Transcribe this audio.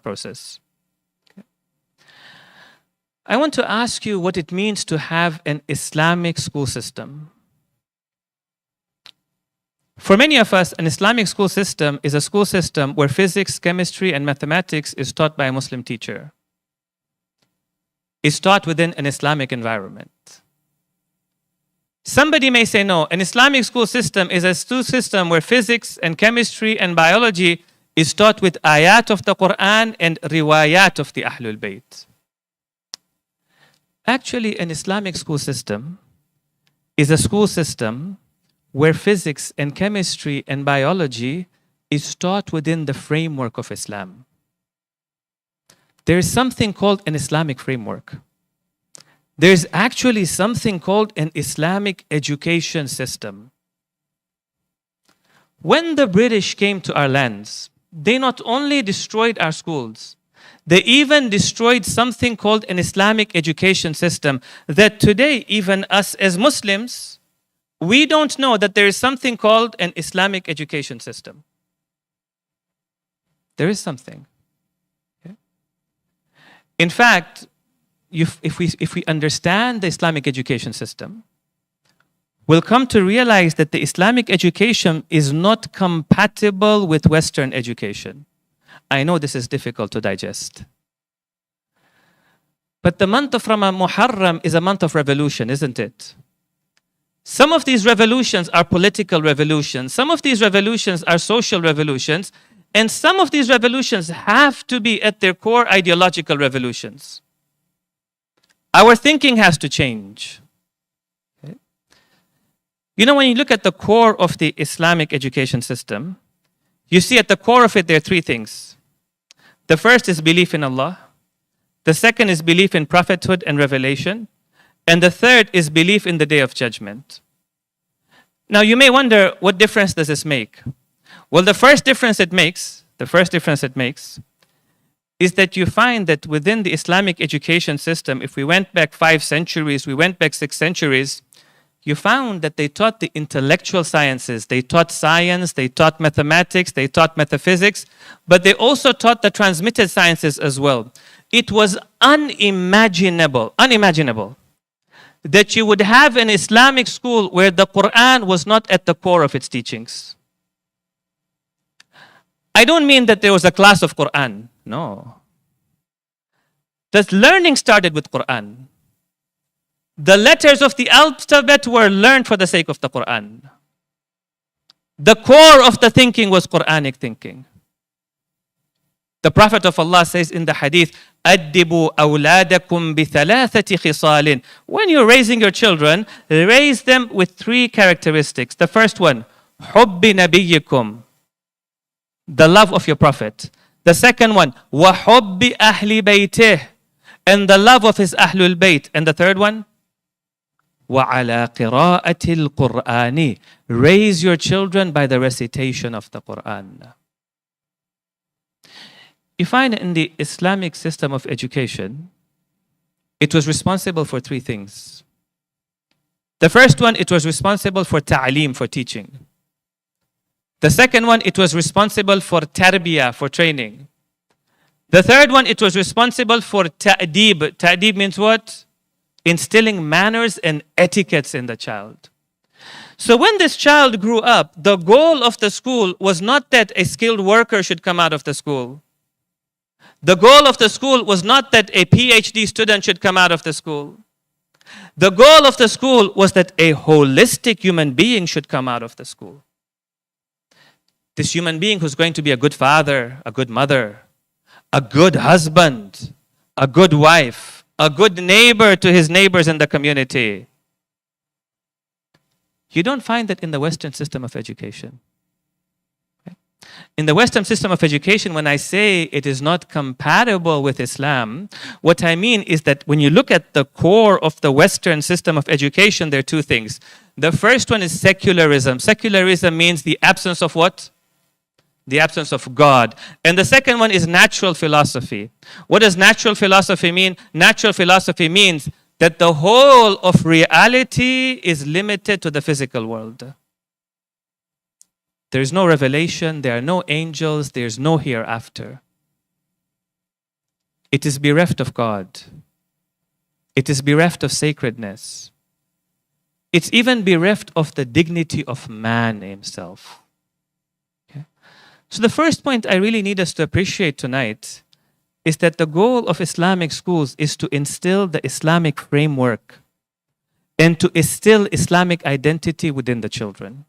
process. I want to ask you what it means to have an Islamic school system. For many of us, an Islamic school system is a school system where physics, chemistry, and mathematics is taught by a Muslim teacher. It's taught within an Islamic environment. Somebody may say, no, an Islamic school system is a school system where physics and chemistry and biology is taught with ayat of the Quran and riwayat of the Ahlul Bayt. Actually, an Islamic school system is a school system where physics and chemistry and biology is taught within the framework of Islam. There is something called an Islamic framework. There is actually something called an Islamic education system. When the British came to our lands, they not only destroyed our schools, they even destroyed something called an Islamic education system that today, even us as Muslims, we don't know that there is something called an Islamic education system. There is something. Okay? In fact, if we understand the Islamic education system, we'll come to realize that the Islamic education is not compatible with Western education. I know this is difficult to digest. But the month of Muharram is a month of revolution, isn't it? Some of these revolutions are political revolutions. Some of these revolutions are social revolutions. And some of these revolutions have to be at their core ideological revolutions. Our thinking has to change. Okay? You know, when you look at the core of the Islamic education system, you see at the core of it there are three things. The first is belief in Allah. The second is belief in prophethood and revelation. And the third is belief in the Day of Judgment. Now you may wonder, what difference does this make? Well, the first difference it makes is that you find that within the Islamic education system, if we went back 5 centuries, we went back 6 centuries, you found that they taught the intellectual sciences. They taught science, they taught mathematics, they taught metaphysics, but they also taught the transmitted sciences as well. It was unimaginable that you would have an Islamic school where the Quran was not at the core of its teachings. I don't mean that there was a class of Quran. No. The learning started with Quran. The letters of the alphabet were learned for the sake of the Quran. The core of the thinking was Quranic thinking. The Prophet of Allah says in the hadith, أَدِّبُوا أَوْلَادَكُمْ بِثَلَاثَةِ خِصَالٍ. When you're raising your children, raise them with 3 characteristics. The first one, حُبِّ نَبِيِّكُمْ, the love of your Prophet. The second one, وَحُبِّ أَهْلِ بَيْتِهِ, and the love of his Ahlul Bayt. And the third one, وَعَلَى قِرَاءَةِ الْقُرْآنِ, raise your children by the recitation of the Quran. You find in the Islamic system of education, it was responsible for 3 things. The first one, it was responsible for ta'aleem, for teaching. The second one, it was responsible for tarbiyah, for training. The third one, it was responsible for ta'deeb. Ta'deeb means what? Instilling manners and etiquettes in the child. So when this child grew up, the goal of the school was not that a skilled worker should come out of the school. The goal of the school was not that a PhD student should come out of the school. The goal of the school was that a holistic human being should come out of the school. This human being who's going to be a good father, a good mother, a good husband, a good wife, a good neighbor to his neighbors in the community. You don't find that in the Western system of education. In the Western system of education, when I say it is not compatible with Islam, what I mean is that when you look at the core of the Western system of education, there are 2 things. The first one is secularism. Secularism means the absence of what? The absence of God. And the second one is natural philosophy. What does natural philosophy mean? Natural philosophy means that the whole of reality is limited to the physical world. There is no revelation, there are no angels, there is no hereafter. It is bereft of God. It is bereft of sacredness. It's even bereft of the dignity of man himself. Okay? So the first point I really need us to appreciate tonight is that the goal of Islamic schools is to instill the Islamic framework and to instill Islamic identity within the children.